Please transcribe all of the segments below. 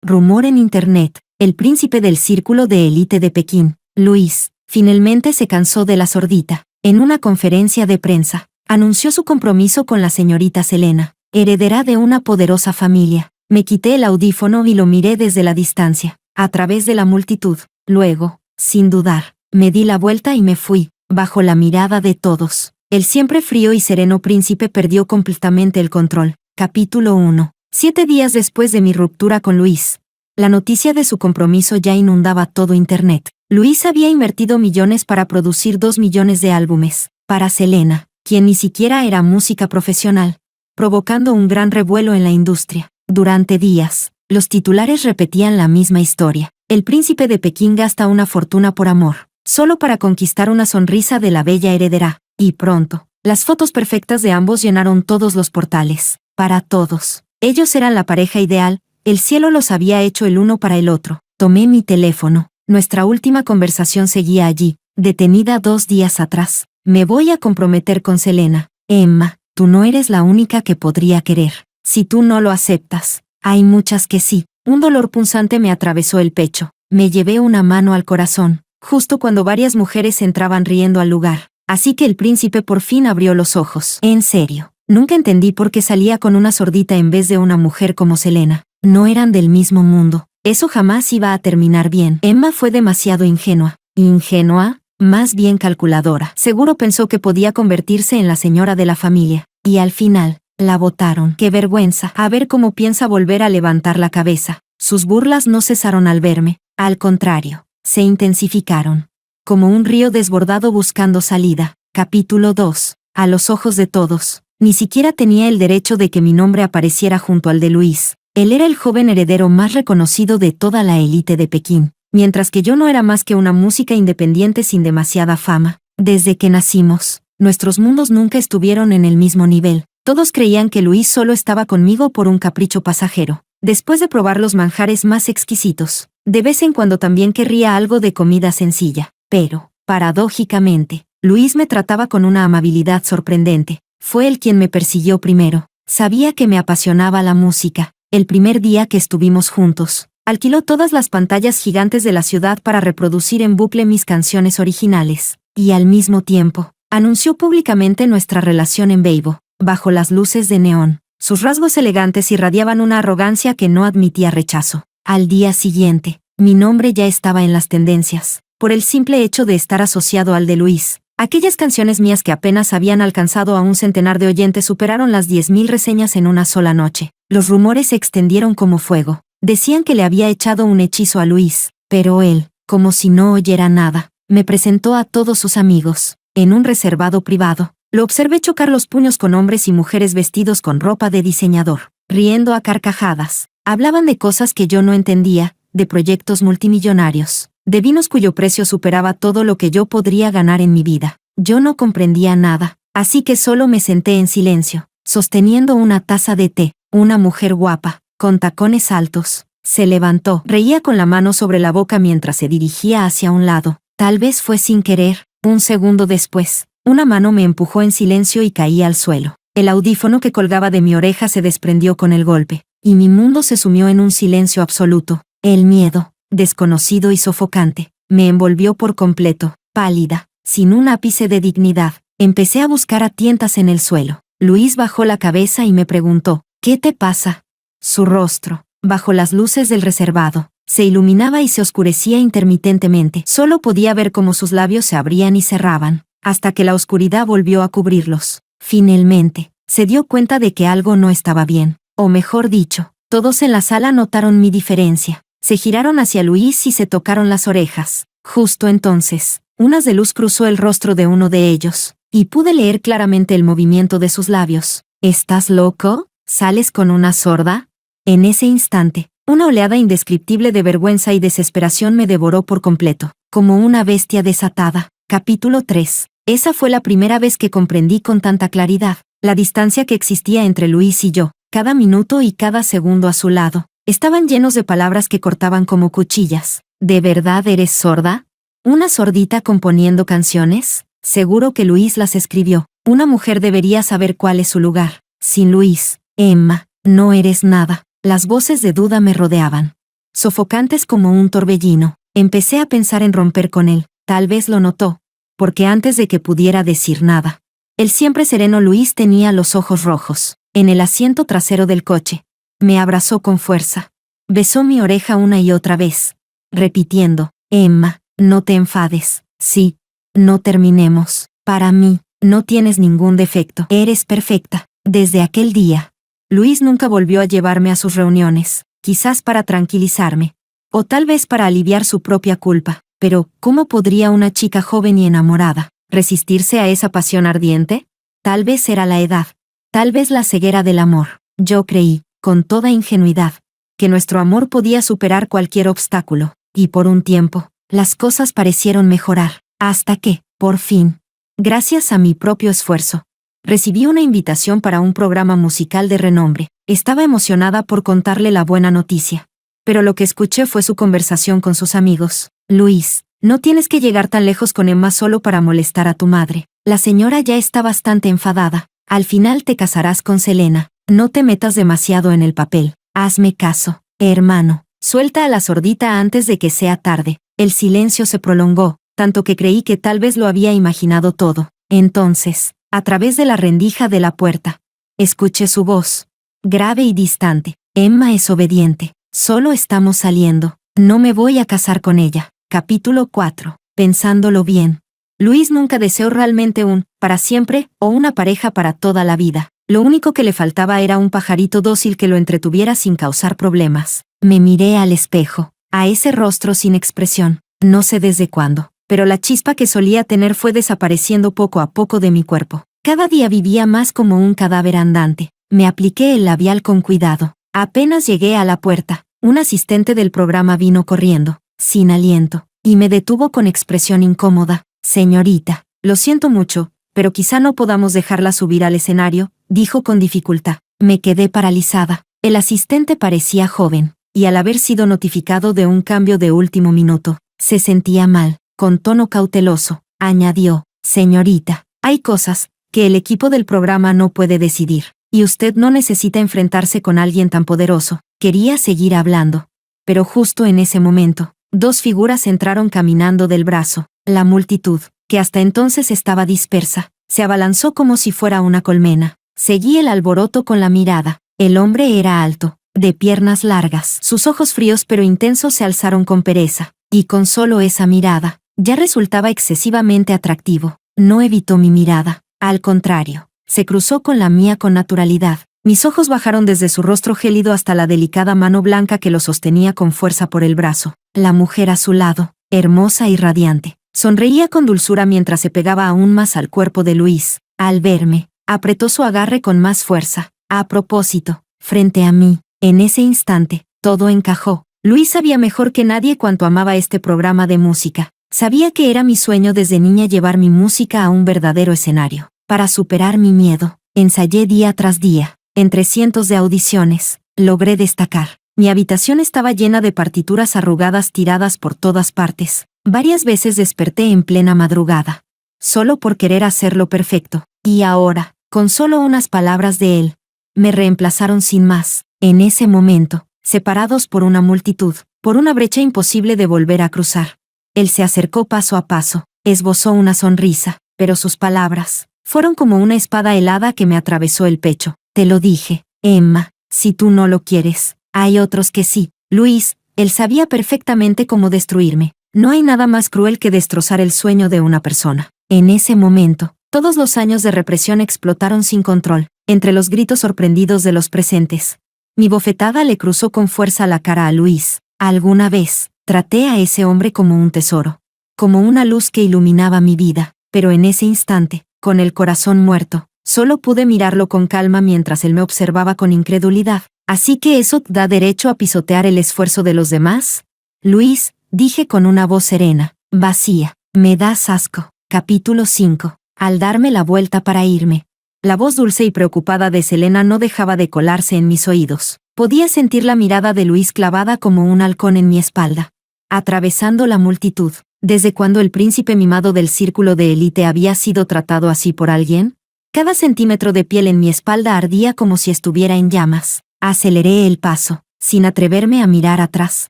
Rumor en Internet. El príncipe del círculo de élite de Pekín, Luis, finalmente se cansó de la sordita. En una conferencia de prensa, anunció su compromiso con la señorita Selena, heredera de una poderosa familia. Me quité el audífono y lo miré desde la distancia, a través de la multitud. Luego, sin dudar, me di la vuelta y me fui, bajo la mirada de todos. El siempre frío y sereno príncipe perdió completamente el control. Capítulo 1. 7 días después de mi ruptura con Luis, la noticia de su compromiso ya inundaba todo Internet. Luis había invertido millones para producir 2 millones de álbumes, para Selena, quien ni siquiera era música profesional, provocando un gran revuelo en la industria. Durante días, los titulares repetían la misma historia. El príncipe de Pekín gasta una fortuna por amor, solo para conquistar una sonrisa de la bella heredera. Y pronto, las fotos perfectas de ambos llenaron todos los portales. Para todos, ellos eran la pareja ideal, el cielo los había hecho el uno para el otro. Tomé mi teléfono, nuestra última conversación seguía allí, detenida 2 días atrás. Me voy a comprometer con Selena. Emma, tú no eres la única que podría querer. Si tú no lo aceptas, hay muchas que sí. Un dolor punzante me atravesó el pecho. Me llevé una mano al corazón, justo cuando varias mujeres entraban riendo al lugar. Así que el príncipe por fin abrió los ojos. En serio, nunca entendí por qué salía con una sordita en vez de una mujer como Selena. No eran del mismo mundo. Eso jamás iba a terminar bien. Emma fue demasiado ingenua. ¿Ingenua? Más bien calculadora. Seguro pensó que podía convertirse en la señora de la familia. Y al final, la botaron. ¡Qué vergüenza! A ver cómo piensa volver a levantar la cabeza. Sus burlas no cesaron al verme. Al contrario, se intensificaron. Como un río desbordado buscando salida. Capítulo 2. A los ojos de todos, ni siquiera tenía el derecho de que mi nombre apareciera junto al de Luis. Él era el joven heredero más reconocido de toda la élite de Pekín, mientras que yo no era más que una música independiente sin demasiada fama. Desde que nacimos, nuestros mundos nunca estuvieron en el mismo nivel. Todos creían que Luis solo estaba conmigo por un capricho pasajero. Después de probar los manjares más exquisitos, de vez en cuando también querría algo de comida sencilla. Pero, paradójicamente, Luis me trataba con una amabilidad sorprendente. Fue él quien me persiguió primero. Sabía que me apasionaba la música. El primer día que estuvimos juntos, alquiló todas las pantallas gigantes de la ciudad para reproducir en bucle mis canciones originales. Y al mismo tiempo, anunció públicamente nuestra relación en Weibo, bajo las luces de neón. Sus rasgos elegantes irradiaban una arrogancia que no admitía rechazo. Al día siguiente, mi nombre ya estaba en las tendencias, por el simple hecho de estar asociado al de Luis. Aquellas canciones mías que apenas habían alcanzado a un centenar de oyentes superaron las 10.000 reseñas en una sola noche. Los rumores se extendieron como fuego. Decían que le había echado un hechizo a Luis, pero él, como si no oyera nada, me presentó a todos sus amigos. En un reservado privado, lo observé chocar los puños con hombres y mujeres vestidos con ropa de diseñador, riendo a carcajadas. Hablaban de cosas que yo no entendía, de proyectos multimillonarios, de vinos cuyo precio superaba todo lo que yo podría ganar en mi vida. Yo no comprendía nada, así que solo me senté en silencio, sosteniendo una taza de té. Una mujer guapa, con tacones altos, se levantó. Reía con la mano sobre la boca mientras se dirigía hacia un lado. Tal vez fue sin querer. Un segundo después, una mano me empujó en silencio y caí al suelo. El audífono que colgaba de mi oreja se desprendió con el golpe, y mi mundo se sumió en un silencio absoluto. El miedo, desconocido y sofocante, me envolvió por completo. Pálida, sin un ápice de dignidad, empecé a buscar a tientas en el suelo. Luis bajó la cabeza y me preguntó: ¿qué te pasa? Su rostro, bajo las luces del reservado, se iluminaba y se oscurecía intermitentemente. Solo podía ver cómo sus labios se abrían y cerraban, hasta que la oscuridad volvió a cubrirlos. Finalmente, se dio cuenta de que algo no estaba bien. O mejor dicho, todos en la sala notaron mi diferencia. Se giraron hacia Luis y se tocaron las orejas. Justo entonces, un haz de luz cruzó el rostro de uno de ellos, y pude leer claramente el movimiento de sus labios. ¿Estás loco? ¿Sales con una sorda? En ese instante, una oleada indescriptible de vergüenza y desesperación me devoró por completo, como una bestia desatada. Capítulo 3. Esa fue la primera vez que comprendí con tanta claridad la distancia que existía entre Luis y yo. Cada minuto y cada segundo a su lado estaban llenos de palabras que cortaban como cuchillas. ¿De verdad eres sorda? ¿Una sordita componiendo canciones? Seguro que Luis las escribió. Una mujer debería saber cuál es su lugar. Sin Luis, Emma, no eres nada. Las voces de duda me rodeaban. sofocantes como un torbellino. Empecé a pensar en romper con él. Tal vez lo notó, porque antes de que pudiera decir nada, el siempre sereno Luis tenía los ojos rojos. En el asiento trasero del coche, me abrazó con fuerza. Besó mi oreja una y otra vez, repitiendo, Emma, no te enfades. Sí, no terminemos. Para mí, no tienes ningún defecto. Eres perfecta. Desde aquel día, Luis nunca volvió a llevarme a sus reuniones, quizás para tranquilizarme, o tal vez para aliviar su propia culpa. Pero, ¿cómo podría una chica joven y enamorada resistirse a esa pasión ardiente? Tal vez era la edad, tal vez la ceguera del amor. Yo creí, con toda ingenuidad, que nuestro amor podía superar cualquier obstáculo, y por un tiempo, las cosas parecieron mejorar, hasta que, por fin, gracias a mi propio esfuerzo, recibí una invitación para un programa musical de renombre. Estaba emocionada por contarle la buena noticia, pero lo que escuché fue su conversación con sus amigos. Luis, no tienes que llegar tan lejos con Emma solo para molestar a tu madre. La señora ya está bastante enfadada. Al final te casarás con Selena. No te metas demasiado en el papel. Hazme caso, hermano. Suelta a la sordita antes de que sea tarde. El silencio se prolongó, tanto que creí que tal vez lo había imaginado todo. Entonces, a través de la rendija de la puerta, escuché su voz, grave y distante. Emma es obediente. Solo estamos saliendo. No me voy a casar con ella. Capítulo 4. Pensándolo bien, Luis nunca deseó realmente un para siempre o una pareja para toda la vida. Lo único que le faltaba era un pajarito dócil que lo entretuviera sin causar problemas. Me miré al espejo, a ese rostro sin expresión, no sé desde cuándo, pero la chispa que solía tener fue desapareciendo poco a poco de mi cuerpo. Cada día vivía más como un cadáver andante. Me apliqué el labial con cuidado. Apenas llegué a la puerta, un asistente del programa vino corriendo, sin aliento, y me detuvo con expresión incómoda. Señorita, lo siento mucho, pero quizá no podamos dejarla subir al escenario, dijo con dificultad. Me quedé paralizada. El asistente parecía joven, y al haber sido notificado de un cambio de último minuto, se sentía mal. Con tono cauteloso, añadió, señorita, hay cosas que el equipo del programa no puede decidir, y usted no necesita enfrentarse con alguien tan poderoso. Quería seguir hablando, pero justo en ese momento, dos figuras entraron caminando del brazo. La multitud, que hasta entonces estaba dispersa, se abalanzó como si fuera una colmena. Seguí el alboroto con la mirada. El hombre era alto, de piernas largas. Sus ojos fríos pero intensos se alzaron con pereza, y con solo esa mirada, ya resultaba excesivamente atractivo. No evitó mi mirada, al contrario, se cruzó con la mía con naturalidad. Mis ojos bajaron desde su rostro gélido hasta la delicada mano blanca que lo sostenía con fuerza por el brazo. La mujer a su lado, hermosa y radiante, sonreía con dulzura mientras se pegaba aún más al cuerpo de Luis. Al verme, apretó su agarre con más fuerza. A propósito, frente a mí, en ese instante, todo encajó. Luis sabía mejor que nadie cuánto amaba este programa de música. Sabía que era mi sueño desde niña llevar mi música a un verdadero escenario. Para superar mi miedo, ensayé día tras día. Entre cientos de audiciones, logré destacar. Mi habitación estaba llena de partituras arrugadas tiradas por todas partes. Varias veces desperté en plena madrugada, solo por querer hacerlo perfecto. Y ahora, con solo unas palabras de él, me reemplazaron sin más. En ese momento, separados por una multitud, por una brecha imposible de volver a cruzar. Él se acercó paso a paso, esbozó una sonrisa, pero sus palabras fueron como una espada helada que me atravesó el pecho. Te lo dije, Emma, si tú no lo quieres, hay otros que sí. Luis, él sabía perfectamente cómo destruirme. No hay nada más cruel que destrozar el sueño de una persona. En ese momento, todos los años de represión explotaron sin control, entre los gritos sorprendidos de los presentes. Mi bofetada le cruzó con fuerza la cara a Luis. Alguna vez, traté a ese hombre como un tesoro, como una luz que iluminaba mi vida, pero en ese instante, con el corazón muerto, solo pude mirarlo con calma mientras él me observaba con incredulidad. ¿Así que eso da derecho a pisotear el esfuerzo de los demás? Luis, dije con una voz serena, vacía, me das asco. Capítulo 5. Al darme la vuelta para irme, la voz dulce y preocupada de Selena no dejaba de colarse en mis oídos. Podía sentir la mirada de Luis clavada como un halcón en mi espalda. Atravesando la multitud, ¿desde cuándo el príncipe mimado del círculo de élite había sido tratado así por alguien? Cada centímetro de piel en mi espalda ardía como si estuviera en llamas. Aceleré el paso, sin atreverme a mirar atrás.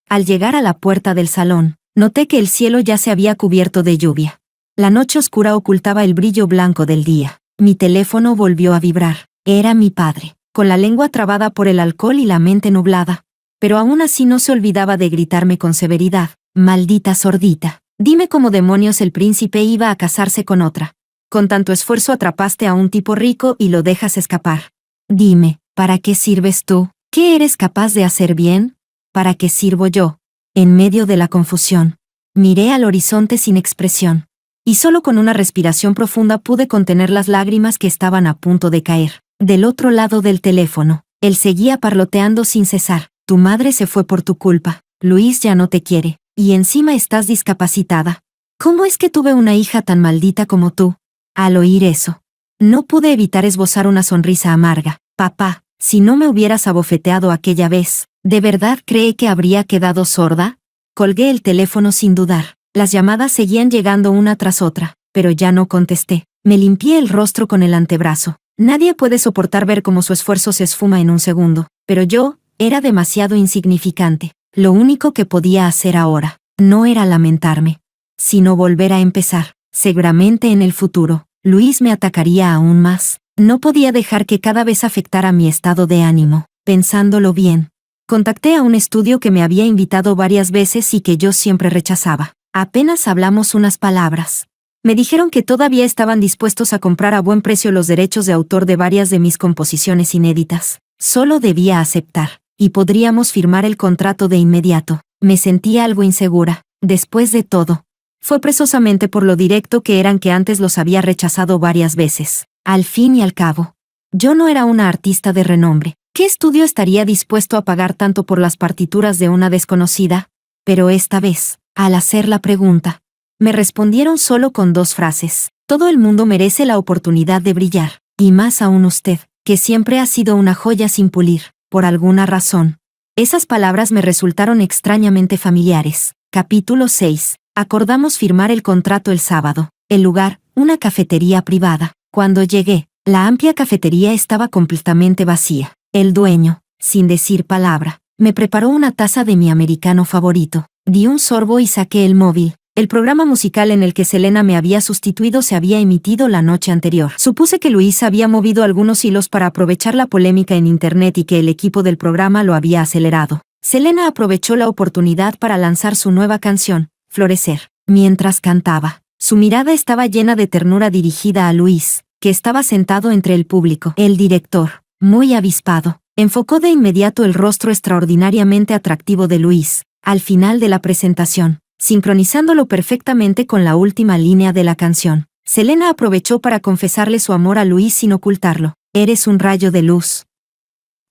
Al llegar a la puerta del salón, noté que el cielo ya se había cubierto de lluvia. La noche oscura ocultaba el brillo blanco del día. Mi teléfono volvió a vibrar. Era mi padre, con la lengua trabada por el alcohol y la mente nublada. Pero aún así no se olvidaba de gritarme con severidad: «Maldita sordita, dime cómo demonios el príncipe iba a casarse con otra. Con tanto esfuerzo atrapaste a un tipo rico y lo dejas escapar. Dime, ¿para qué sirves tú? ¿Qué eres capaz de hacer bien? ¿Para qué sirvo yo?» En medio de la confusión, miré al horizonte sin expresión. Y solo con una respiración profunda pude contener las lágrimas que estaban a punto de caer. Del otro lado del teléfono, él seguía parloteando sin cesar: «Tu madre se fue por tu culpa. Luis ya no te quiere. Y encima estás discapacitada. ¿Cómo es que tuve una hija tan maldita como tú?» Al oír eso, no pude evitar esbozar una sonrisa amarga. «Papá, si no me hubieras abofeteado aquella vez, ¿de verdad cree que habría quedado sorda?» Colgué el teléfono sin dudar. Las llamadas seguían llegando una tras otra, pero ya no contesté. Me limpié el rostro con el antebrazo. Nadie puede soportar ver cómo su esfuerzo se esfuma en un segundo, pero yo era demasiado insignificante. Lo único que podía hacer ahora no era lamentarme, sino volver a empezar. Seguramente en el futuro, Luis me atacaría aún más. No podía dejar que cada vez afectara mi estado de ánimo. Pensándolo bien, contacté a un estudio que me había invitado varias veces y que yo siempre rechazaba. Apenas hablamos unas palabras. Me dijeron que todavía estaban dispuestos a comprar a buen precio los derechos de autor de varias de mis composiciones inéditas. Solo debía aceptar, y podríamos firmar el contrato de inmediato. Me sentía algo insegura. Después de todo, fue precisamente por lo directo que eran que antes los había rechazado varias veces. Al fin y al cabo, yo no era una artista de renombre. ¿Qué estudio estaría dispuesto a pagar tanto por las partituras de una desconocida? Pero esta vez, al hacer la pregunta, me respondieron solo con 2 frases: «Todo el mundo merece la oportunidad de brillar, y más aún usted, que siempre ha sido una joya sin pulir». Por alguna razón, esas palabras me resultaron extrañamente familiares. Capítulo 6. Acordamos firmar el contrato el sábado. El lugar, una cafetería privada. Cuando llegué, la amplia cafetería estaba completamente vacía. El dueño, sin decir palabra, me preparó una taza de mi americano favorito. Di un sorbo y saqué el móvil. El programa musical en el que Selena me había sustituido se había emitido la noche anterior. Supuse que Luis había movido algunos hilos para aprovechar la polémica en internet y que el equipo del programa lo había acelerado. Selena aprovechó la oportunidad para lanzar su nueva canción, Florecer. Mientras cantaba, su mirada estaba llena de ternura dirigida a Luis, que estaba sentado entre el público. El director, muy avispado, enfocó de inmediato el rostro extraordinariamente atractivo de Luis, al final de la presentación, sincronizándolo perfectamente con la última línea de la canción. Selena aprovechó para confesarle su amor a Luis sin ocultarlo. «Eres un rayo de luz.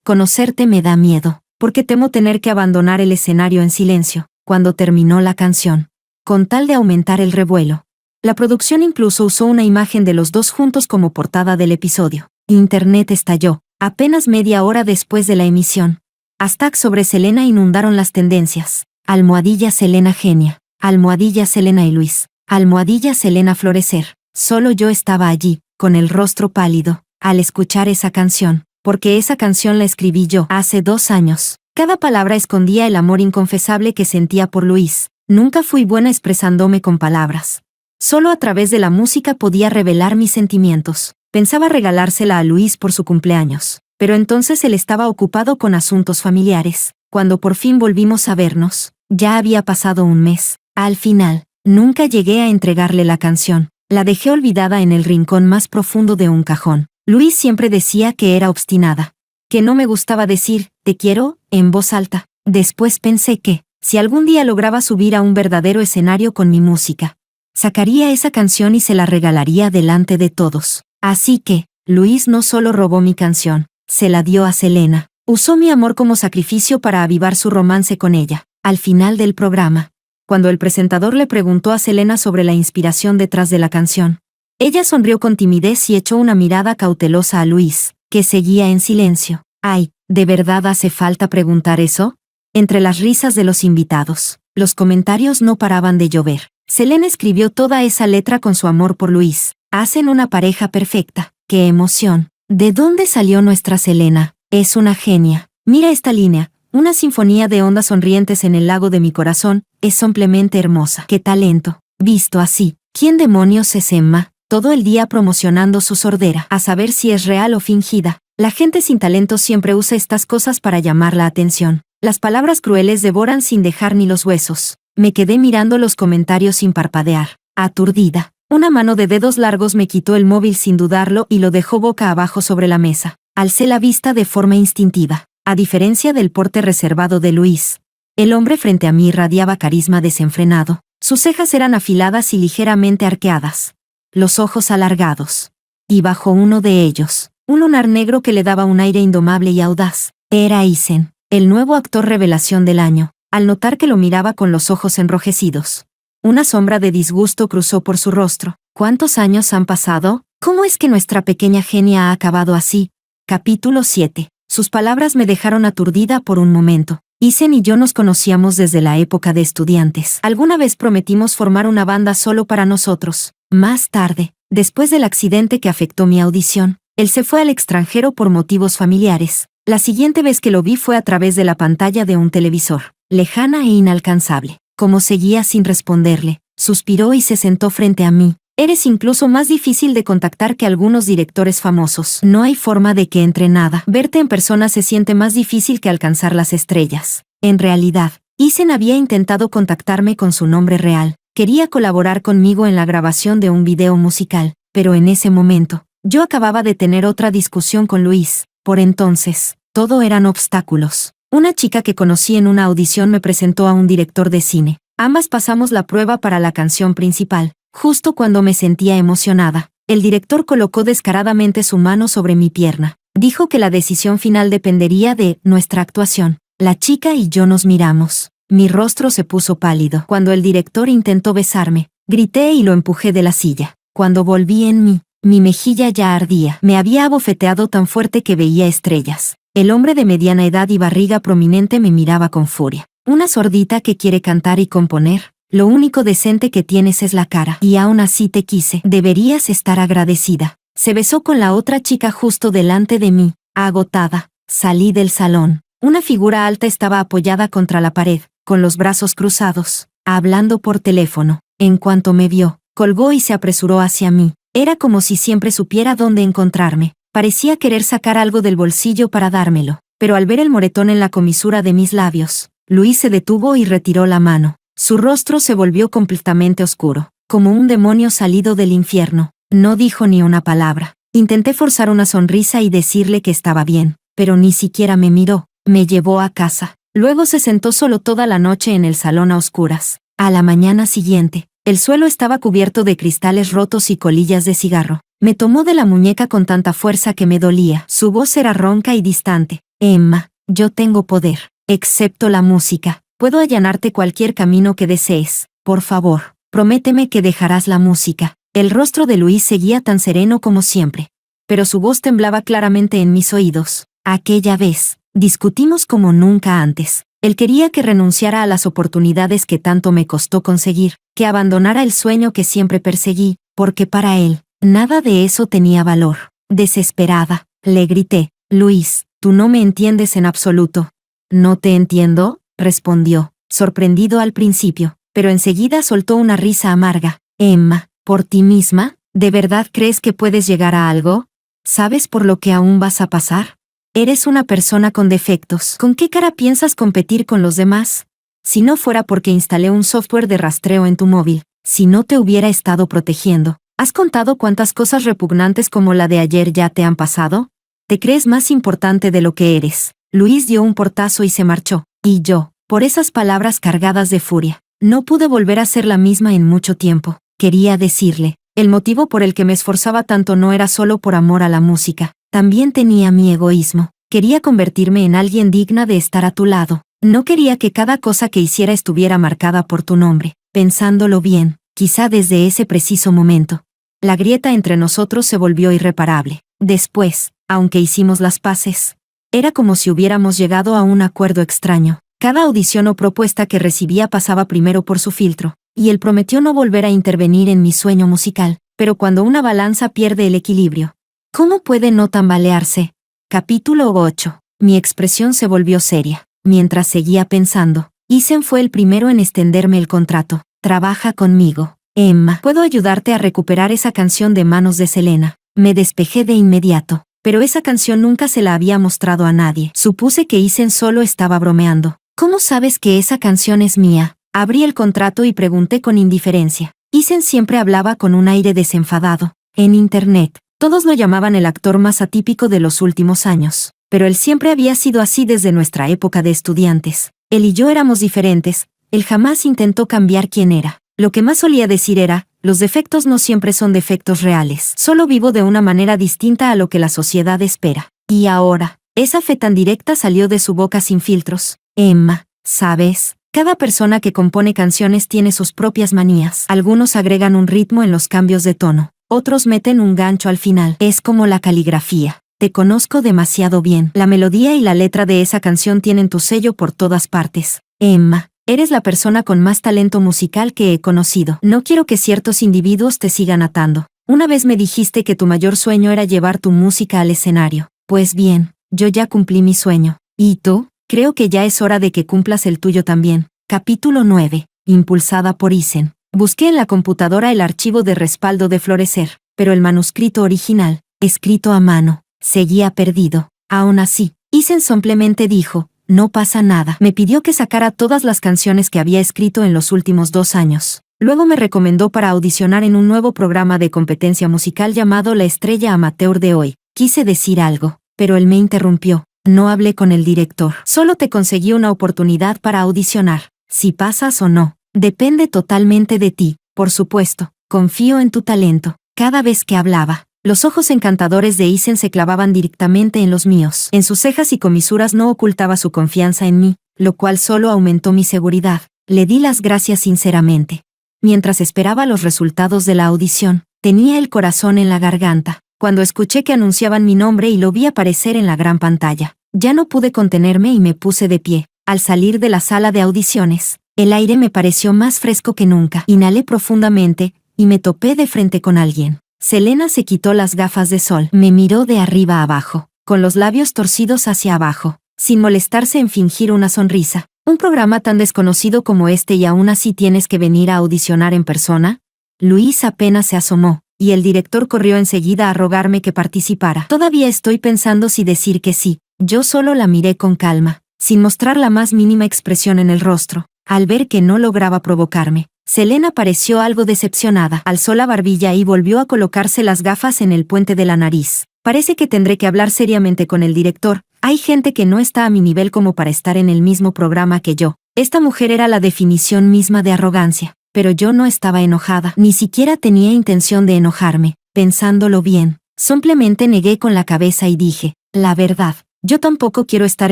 Conocerte me da miedo, porque temo tener que abandonar el escenario en silencio». Cuando terminó la canción, con tal de aumentar el revuelo, la producción incluso usó una imagen de los dos juntos como portada del episodio. Internet estalló, apenas media hora después de la emisión. Hashtags sobre Selena inundaron las tendencias. Almohadilla Selena genia, almohadilla Selena y Luis, almohadilla Selena florecer. Solo yo estaba allí, con el rostro pálido, al escuchar esa canción, porque esa canción la escribí yo hace 2 años. Cada palabra escondía el amor inconfesable que sentía por Luis. Nunca fui buena expresándome con palabras. Solo a través de la música podía revelar mis sentimientos. Pensaba regalársela a Luis por su cumpleaños, pero entonces él estaba ocupado con asuntos familiares. Cuando por fin volvimos a vernos, ya había pasado un mes. Al final, nunca llegué a entregarle la canción. La dejé olvidada en el rincón más profundo de un cajón. Luis siempre decía que era obstinada, que no me gustaba decir «te quiero» en voz alta. Después pensé que, si algún día lograba subir a un verdadero escenario con mi música, sacaría esa canción y se la regalaría delante de todos. Así que, Luis no solo robó mi canción, se la dio a Selena. Usó mi amor como sacrificio para avivar su romance con ella. Al final del programa, cuando el presentador le preguntó a Selena sobre la inspiración detrás de la canción, ella sonrió con timidez y echó una mirada cautelosa a Luis, que seguía en silencio. «Ay, ¿de verdad hace falta preguntar eso?». Entre las risas de los invitados, los comentarios no paraban de llover. Selena escribió toda esa letra con su amor por Luis. «Hacen una pareja perfecta. ¡Qué emoción! ¿De dónde salió nuestra Selena? Es una genia. Mira esta línea. Una sinfonía de ondas sonrientes en el lago de mi corazón, es simplemente hermosa. ¡Qué talento! Visto así, ¿quién demonios es Emma? Todo el día promocionando su sordera, a saber si es real o fingida. La gente sin talento siempre usa estas cosas para llamar la atención. Las palabras crueles devoran sin dejar ni los huesos. Me quedé mirando los comentarios sin parpadear, aturdida. Una mano de dedos largos me quitó el móvil sin dudarlo y lo dejó boca abajo sobre la mesa. Alcé la vista de forma instintiva. A diferencia del porte reservado de Luis, el hombre frente a mí irradiaba carisma desenfrenado. Sus cejas eran afiladas y ligeramente arqueadas. Los ojos alargados. Y bajo uno de ellos, un lunar negro que le daba un aire indomable y audaz. Era Eisen, el nuevo actor revelación del año, al notar que lo miraba con los ojos enrojecidos. Una sombra de disgusto cruzó por su rostro. ¿Cuántos años han pasado? ¿Cómo es que nuestra pequeña genia ha acabado así? Capítulo 7. Sus palabras me dejaron aturdida por un momento. Eisen y yo nos conocíamos desde la época de estudiantes. Alguna vez prometimos formar una banda solo para nosotros. Más tarde, después del accidente que afectó mi audición, él se fue al extranjero por motivos familiares. La siguiente vez que lo vi fue a través de la pantalla de un televisor, lejana e inalcanzable. Como seguía sin responderle, suspiró y se sentó frente a mí. Eres incluso más difícil de contactar que algunos directores famosos. No hay forma de que entre nada. Verte en persona se siente más difícil que alcanzar las estrellas. En realidad, Eisen había intentado contactarme con su nombre real. Quería colaborar conmigo en la grabación de un video musical, pero en ese momento, yo acababa de tener otra discusión con Luis. Por entonces, todo eran obstáculos. Una chica que conocí en una audición me presentó a un director de cine. Ambas pasamos la prueba para la canción principal. Justo cuando me sentía emocionada, el director colocó descaradamente su mano sobre mi pierna. Dijo que la decisión final dependería de nuestra actuación. La chica y yo nos miramos. Mi rostro se puso pálido. Cuando el director intentó besarme, grité y lo empujé de la silla. Cuando volví en mí, mi mejilla ya ardía. Me había abofeteado tan fuerte que veía estrellas. El hombre de mediana edad y barriga prominente me miraba con furia. Una sordita que quiere cantar y componer. Lo único decente que tienes es la cara. Y aún así te quise. Deberías estar agradecida. Se besó con la otra chica justo delante de mí. Agotada, salí del salón. Una figura alta estaba apoyada contra la pared, con los brazos cruzados, hablando por teléfono. En cuanto me vio, colgó y se apresuró hacia mí. Era como si siempre supiera dónde encontrarme. Parecía querer sacar algo del bolsillo para dármelo. Pero al ver el moretón en la comisura de mis labios, Luis se detuvo y retiró la mano. Su rostro se volvió completamente oscuro, como un demonio salido del infierno. No dijo ni una palabra. Intenté forzar una sonrisa y decirle que estaba bien, pero ni siquiera me miró. Me llevó a casa. Luego se sentó solo toda la noche en el salón a oscuras. A la mañana siguiente, el suelo estaba cubierto de cristales rotos y colillas de cigarro. Me tomó de la muñeca con tanta fuerza que me dolía. Su voz era ronca y distante. Emma, yo tengo poder, excepto la música. Puedo allanarte cualquier camino que desees. Por favor, prométeme que dejarás la música. El rostro de Luis seguía tan sereno como siempre. Pero su voz temblaba claramente en mis oídos. Aquella vez, discutimos como nunca antes. Él quería que renunciara a las oportunidades que tanto me costó conseguir, que abandonara el sueño que siempre perseguí, porque para él, nada de eso tenía valor. Desesperada, le grité, Luis, tú no me entiendes en absoluto. ¿No te entiendo?, respondió, sorprendido al principio, pero enseguida soltó una risa amarga. Emma, ¿por ti misma? ¿De verdad crees que puedes llegar a algo? ¿Sabes por lo que aún vas a pasar? Eres una persona con defectos. ¿Con qué cara piensas competir con los demás? Si no fuera porque instalé un software de rastreo en tu móvil, si no te hubiera estado protegiendo, ¿has contado cuántas cosas repugnantes como la de ayer ya te han pasado? ¿Te crees más importante de lo que eres? Luis dio un portazo y se marchó, y yo, por esas palabras cargadas de furia, no pude volver a ser la misma en mucho tiempo. Quería decirle, el motivo por el que me esforzaba tanto no era solo por amor a la música, también tenía mi egoísmo. Quería convertirme en alguien digna de estar a tu lado. No quería que cada cosa que hiciera estuviera marcada por tu nombre. Pensándolo bien, quizá desde ese preciso momento, la grieta entre nosotros se volvió irreparable. Después, aunque hicimos las paces, era como si hubiéramos llegado a un acuerdo extraño. Cada audición o propuesta que recibía pasaba primero por su filtro, y él prometió no volver a intervenir en mi sueño musical. Pero cuando una balanza pierde el equilibrio, ¿cómo puede no tambalearse? Capítulo 8. Mi expresión se volvió seria. Mientras seguía pensando, Isen fue el primero en extenderme el contrato. Trabaja conmigo, Emma. Puedo ayudarte a recuperar esa canción de manos de Selena. Me despejé de inmediato, pero esa canción nunca se la había mostrado a nadie. Supuse que Isen solo estaba bromeando. ¿Cómo sabes que esa canción es mía? Abrí el contrato y pregunté con indiferencia. Isen siempre hablaba con un aire desenfadado. En internet, todos lo llamaban el actor más atípico de los últimos años. Pero él siempre había sido así desde nuestra época de estudiantes. Él y yo éramos diferentes. Él jamás intentó cambiar quién era. Lo que más solía decir era, los defectos no siempre son defectos reales. Solo vivo de una manera distinta a lo que la sociedad espera. Y ahora, esa fe tan directa salió de su boca sin filtros. Emma, ¿sabes? Cada persona que compone canciones tiene sus propias manías. Algunos agregan un ritmo en los cambios de tono. Otros meten un gancho al final. Es como la caligrafía. Te conozco demasiado bien. La melodía y la letra de esa canción tienen tu sello por todas partes. Emma, eres la persona con más talento musical que he conocido. No quiero que ciertos individuos te sigan atando. Una vez me dijiste que tu mayor sueño era llevar tu música al escenario. Pues bien, yo ya cumplí mi sueño. ¿Y tú? Creo que ya es hora de que cumplas el tuyo también. Capítulo 9. Impulsada por Isen. Busqué en la computadora el archivo de respaldo de Florecer, pero el manuscrito original, escrito a mano, seguía perdido. Aún así, Isen simplemente dijo, no pasa nada. Me pidió que sacara todas las canciones que había escrito en los últimos 2 años. Luego me recomendó para audicionar en un nuevo programa de competencia musical llamado La Estrella Amateur de Hoy. Quise decir algo, pero él me interrumpió. No hablé con el director. Solo te conseguí una oportunidad para audicionar. Si pasas o no, depende totalmente de ti. Por supuesto, confío en tu talento. Cada vez que hablaba, los ojos encantadores de Isen se clavaban directamente en los míos. En sus cejas y comisuras no ocultaba su confianza en mí, lo cual solo aumentó mi seguridad. Le di las gracias sinceramente. Mientras esperaba los resultados de la audición, tenía el corazón en la garganta. Cuando escuché que anunciaban mi nombre y lo vi aparecer en la gran pantalla, ya no pude contenerme y me puse de pie. Al salir de la sala de audiciones, el aire me pareció más fresco que nunca. Inhalé profundamente, y me topé de frente con alguien. Selena se quitó las gafas de sol. Me miró de arriba a abajo, con los labios torcidos hacia abajo, sin molestarse en fingir una sonrisa. ¿Un programa tan desconocido como este y aún así tienes que venir a audicionar en persona? Luis apenas se asomó, y el director corrió enseguida a rogarme que participara. Todavía estoy pensando si decir que sí. Yo solo la miré con calma, sin mostrar la más mínima expresión en el rostro. Al ver que no lograba provocarme, Selena pareció algo decepcionada. Alzó la barbilla y volvió a colocarse las gafas en el puente de la nariz. Parece que tendré que hablar seriamente con el director. Hay gente que no está a mi nivel como para estar en el mismo programa que yo. Esta mujer era la definición misma de arrogancia. Pero yo no estaba enojada. Ni siquiera tenía intención de enojarme. Pensándolo bien, simplemente negué con la cabeza y dije, la verdad. Yo tampoco quiero estar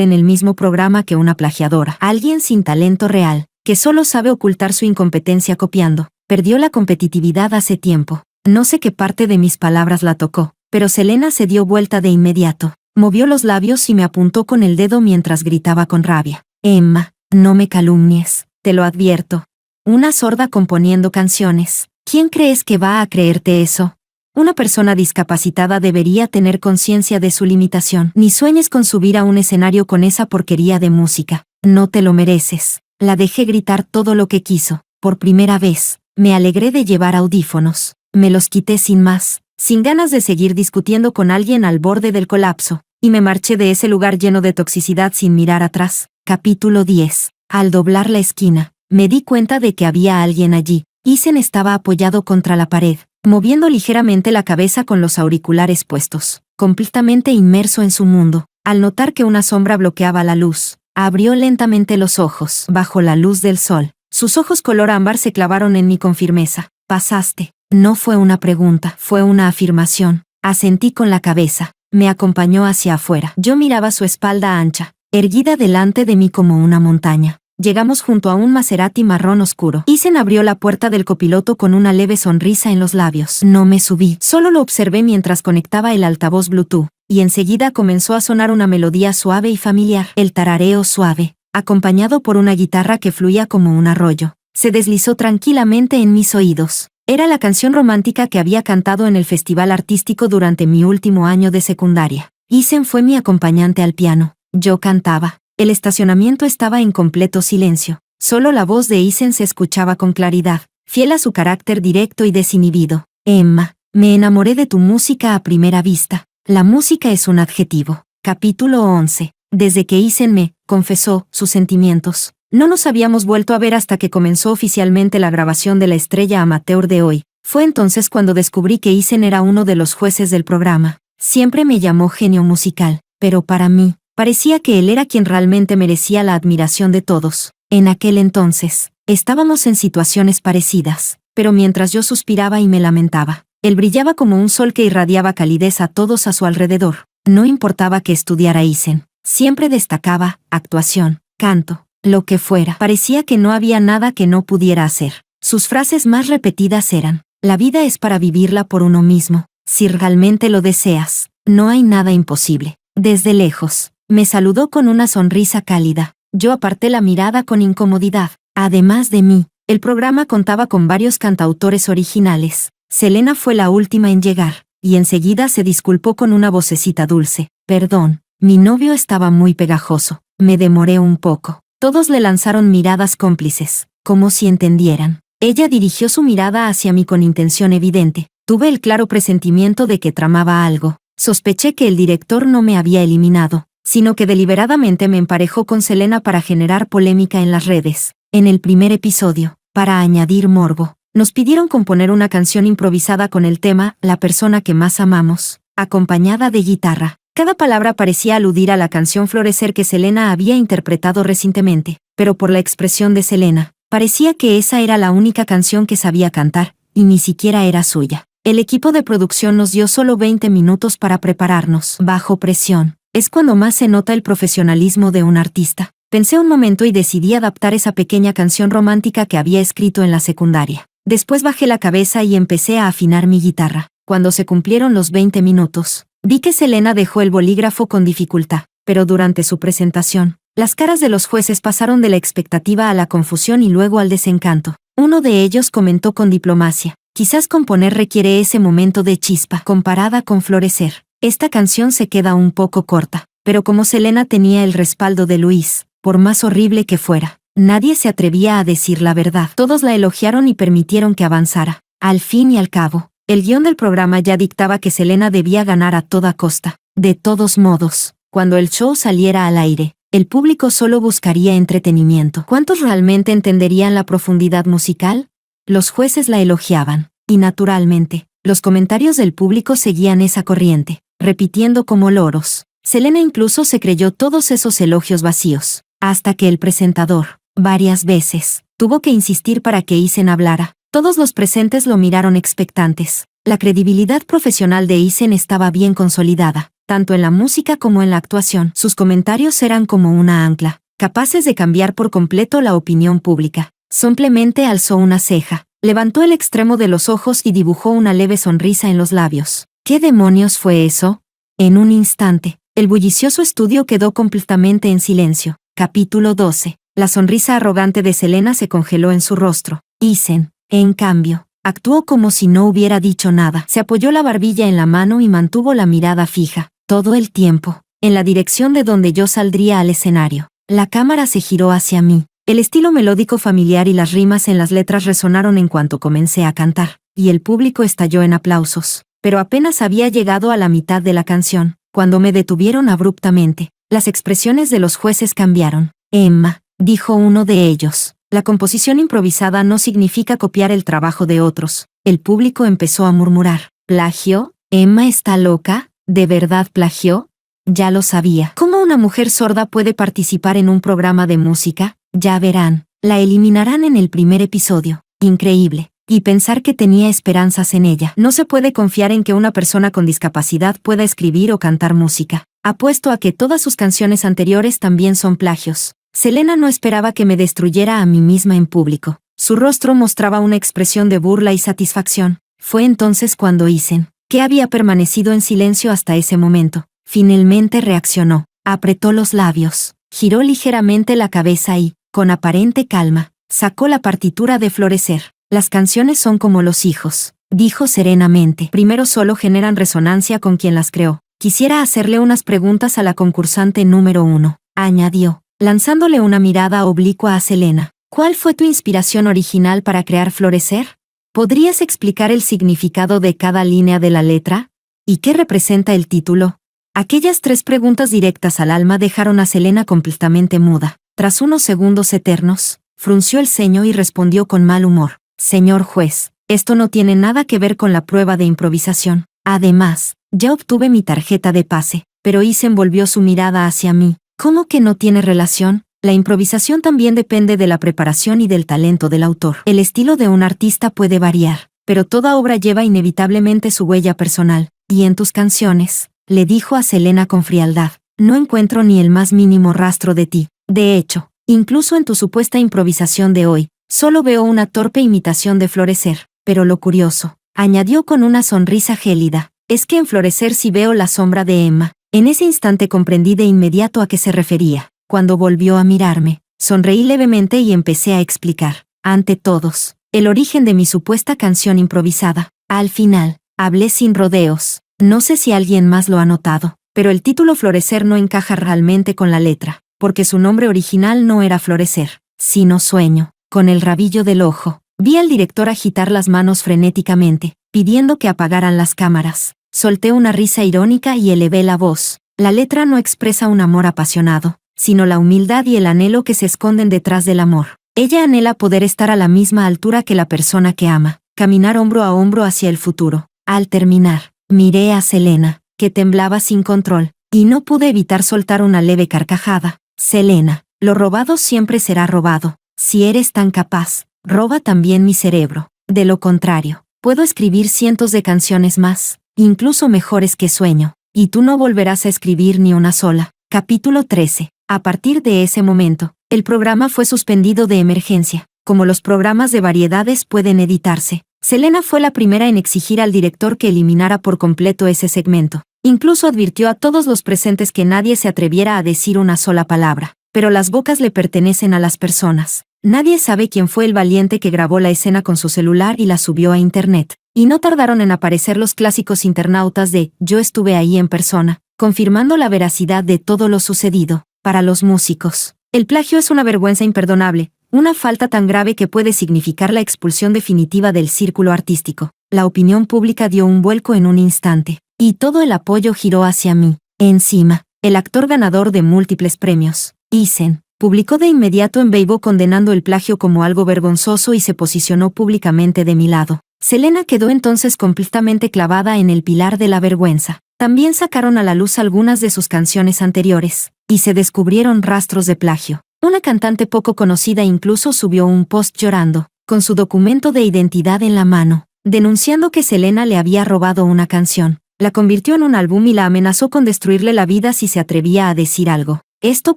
en el mismo programa que una plagiadora. Alguien sin talento real, que solo sabe ocultar su incompetencia copiando. Perdió la competitividad hace tiempo. No sé qué parte de mis palabras la tocó, pero Selena se dio vuelta de inmediato. Movió los labios y me apuntó con el dedo mientras gritaba con rabia. Emma, no me calumnies, te lo advierto. Una sorda componiendo canciones. ¿Quién crees que va a creerte eso? Una persona discapacitada debería tener conciencia de su limitación. Ni sueñes con subir a un escenario con esa porquería de música. No te lo mereces. La dejé gritar todo lo que quiso. Por primera vez, me alegré de llevar audífonos. Me los quité sin más, sin ganas de seguir discutiendo con alguien al borde del colapso, y me marché de ese lugar lleno de toxicidad sin mirar atrás. Capítulo 10. Al doblar la esquina, me di cuenta de que había alguien allí. Isen estaba apoyado contra la pared, moviendo ligeramente la cabeza con los auriculares puestos, completamente inmerso en su mundo. Al notar que una sombra bloqueaba la luz, abrió lentamente los ojos. Bajo la luz del sol, sus ojos color ámbar se clavaron en mí con firmeza. Pasaste. No fue una pregunta, fue una afirmación. Asentí con la cabeza. Me acompañó hacia afuera. Yo miraba su espalda ancha, erguida delante de mí como una montaña. Llegamos junto a un Maserati marrón oscuro. Isen abrió la puerta del copiloto con una leve sonrisa en los labios. No me subí, solo lo observé mientras conectaba el altavoz Bluetooth, y enseguida comenzó a sonar una melodía suave y familiar. El tarareo suave, acompañado por una guitarra que fluía como un arroyo, se deslizó tranquilamente en mis oídos. Era la canción romántica que había cantado en el festival artístico durante mi último año de secundaria. Isen fue mi acompañante al piano. Yo cantaba. El estacionamiento estaba en completo silencio. Solo la voz de Isen se escuchaba con claridad, fiel a su carácter directo y desinhibido. Emma, me enamoré de tu música a primera vista. La música es un adjetivo. Capítulo 11. Desde que Isen me confesó sus sentimientos, no nos habíamos vuelto a ver hasta que comenzó oficialmente la grabación de La Estrella Amateur de hoy. Fue entonces cuando descubrí que Isen era uno de los jueces del programa. Siempre me llamó genio musical, pero para mí, parecía que él era quien realmente merecía la admiración de todos. En aquel entonces, estábamos en situaciones parecidas, pero mientras yo suspiraba y me lamentaba, él brillaba como un sol que irradiaba calidez a todos a su alrededor. No importaba que estudiara Isen, siempre destacaba, actuación, canto, lo que fuera. Parecía que no había nada que no pudiera hacer. Sus frases más repetidas eran: la vida es para vivirla por uno mismo. Si realmente lo deseas, no hay nada imposible. Desde lejos, me saludó con una sonrisa cálida. Yo aparté la mirada con incomodidad. Además de mí, el programa contaba con varios cantautores originales. Selena fue la última en llegar, y enseguida se disculpó con una vocecita dulce. Perdón, mi novio estaba muy pegajoso. Me demoré un poco. Todos le lanzaron miradas cómplices, como si entendieran. Ella dirigió su mirada hacia mí con intención evidente. Tuve el claro presentimiento de que tramaba algo. Sospeché que el director no me había eliminado, sino que deliberadamente me emparejó con Selena para generar polémica en las redes. En el primer episodio, para añadir morbo, nos pidieron componer una canción improvisada con el tema La persona que más amamos, acompañada de guitarra. Cada palabra parecía aludir a la canción Florecer que Selena había interpretado recientemente, pero por la expresión de Selena, parecía que esa era la única canción que sabía cantar, y ni siquiera era suya. El equipo de producción nos dio solo 20 minutos para prepararnos. Bajo presión, es cuando más se nota el profesionalismo de un artista. Pensé un momento y decidí adaptar esa pequeña canción romántica que había escrito en la secundaria. Después bajé la cabeza y empecé a afinar mi guitarra. Cuando se cumplieron los 20 minutos, vi que Selena dejó el bolígrafo con dificultad, pero durante su presentación, las caras de los jueces pasaron de la expectativa a la confusión y luego al desencanto. Uno de ellos comentó con diplomacia: quizás componer requiere ese momento de chispa. Comparada con Florecer, esta canción se queda un poco corta, pero como Selena tenía el respaldo de Luis, por más horrible que fuera, nadie se atrevía a decir la verdad. Todos la elogiaron y permitieron que avanzara. Al fin y al cabo, el guión del programa ya dictaba que Selena debía ganar a toda costa. De todos modos, cuando el show saliera al aire, el público solo buscaría entretenimiento. ¿Cuántos realmente entenderían la profundidad musical? Los jueces la elogiaban, y naturalmente, los comentarios del público seguían esa corriente, repitiendo como loros. Selena incluso se creyó todos esos elogios vacíos, hasta que el presentador, varias veces, tuvo que insistir para que Isen hablara. Todos los presentes lo miraron expectantes. La credibilidad profesional de Isen estaba bien consolidada, tanto en la música como en la actuación. Sus comentarios eran como una ancla, capaces de cambiar por completo la opinión pública. Simplemente alzó una ceja, levantó el extremo de los ojos y dibujó una leve sonrisa en los labios. ¿Qué demonios fue eso? En un instante, el bullicioso estudio quedó completamente en silencio. Capítulo 12. La sonrisa arrogante de Selena se congeló en su rostro. Isen, en cambio, actuó como si no hubiera dicho nada. Se apoyó la barbilla en la mano y mantuvo la mirada fija, todo el tiempo, en la dirección de donde yo saldría al escenario. La cámara se giró hacia mí. El estilo melódico familiar y las rimas en las letras resonaron en cuanto comencé a cantar, y el público estalló en aplausos. Pero apenas había llegado a la mitad de la canción, cuando me detuvieron abruptamente. Las expresiones de los jueces cambiaron. Emma, dijo uno de ellos, la composición improvisada no significa copiar el trabajo de otros. El público empezó a murmurar. ¿Plagio? ¿Emma está loca? ¿De verdad plagió? Ya lo sabía. ¿Cómo una mujer sorda puede participar en un programa de música? Ya verán, la eliminarán en el primer episodio. Increíble. Y pensar que tenía esperanzas en ella. No se puede confiar en que una persona con discapacidad pueda escribir o cantar música. Apuesto a que todas sus canciones anteriores también son plagios. Selena no esperaba que me destruyera a mí misma en público. Su rostro mostraba una expresión de burla y satisfacción. Fue entonces cuando Isen, que había permanecido en silencio hasta ese momento, finalmente reaccionó. Apretó los labios, giró ligeramente la cabeza y, con aparente calma, sacó la partitura de Florecer. Las canciones son como los hijos, dijo serenamente. Primero solo generan resonancia con quien las creó. Quisiera hacerle unas preguntas a la concursante número 1, añadió. lanzándole una mirada oblicua a Selena. ¿Cuál fue tu inspiración original para crear Florecer? ¿Podrías explicar el significado de cada línea de la letra? ¿Y qué representa el título? Aquellas 3 preguntas directas al alma dejaron a Selena completamente muda. Tras unos segundos eternos, frunció el ceño y respondió con mal humor. Señor juez, esto no tiene nada que ver con la prueba de improvisación. Además, ya obtuve mi tarjeta de pase, pero Isen volvió su mirada hacia mí. ¿Cómo que no tiene relación? La improvisación también depende de la preparación y del talento del autor. El estilo de un artista puede variar, pero toda obra lleva inevitablemente su huella personal. Y en tus canciones, le dijo a Selena con frialdad, no encuentro ni el más mínimo rastro de ti. De hecho, incluso en tu supuesta improvisación de hoy, solo veo una torpe imitación de Florecer. Pero lo curioso, añadió con una sonrisa gélida, es que en Florecer sí veo la sombra de Emma. En ese instante comprendí de inmediato a qué se refería. Cuando volvió a mirarme, sonreí levemente y empecé a explicar, ante todos, el origen de mi supuesta canción improvisada. Al final, hablé sin rodeos. No sé si alguien más lo ha notado, pero el título Florecer no encaja realmente con la letra, porque su nombre original no era Florecer, sino Sueño. Con el rabillo del ojo, vi al director agitar las manos frenéticamente, pidiendo que apagaran las cámaras. Solté una risa irónica y elevé la voz. La letra no expresa un amor apasionado, sino la humildad y el anhelo que se esconden detrás del amor. Ella anhela poder estar a la misma altura que la persona que ama, caminar hombro a hombro hacia el futuro. Al terminar, miré a Selena, que temblaba sin control, y no pude evitar soltar una leve carcajada. Selena, lo robado siempre será robado. Si eres tan capaz, roba también mi cerebro. De lo contrario, puedo escribir cientos de canciones más, incluso mejores que Sueño, y tú no volverás a escribir ni una sola. Capítulo 13. A partir de ese momento, el programa fue suspendido de emergencia. Como los programas de variedades pueden editarse, Selena fue la primera en exigir al director que eliminara por completo ese segmento. Incluso advirtió a todos los presentes que nadie se atreviera a decir una sola palabra. Pero las bocas le pertenecen a las personas. Nadie sabe quién fue el valiente que grabó la escena con su celular y la subió a internet. Y no tardaron en aparecer los clásicos internautas de «Yo estuve ahí en persona», confirmando la veracidad de todo lo sucedido. Para los músicos, el plagio es una vergüenza imperdonable, una falta tan grave que puede significar la expulsión definitiva del círculo artístico. La opinión pública dio un vuelco en un instante, y todo el apoyo giró hacia mí. Encima, el actor ganador de múltiples premios, Isen, publicó de inmediato en Weibo condenando el plagio como algo vergonzoso y se posicionó públicamente de mi lado. Selena quedó entonces completamente clavada en el pilar de la vergüenza. También sacaron a la luz algunas de sus canciones anteriores, y se descubrieron rastros de plagio. Una cantante poco conocida incluso subió un post llorando, con su documento de identidad en la mano, denunciando que Selena le había robado una canción. La convirtió en un álbum y la amenazó con destruirle la vida si se atrevía a decir algo. Esto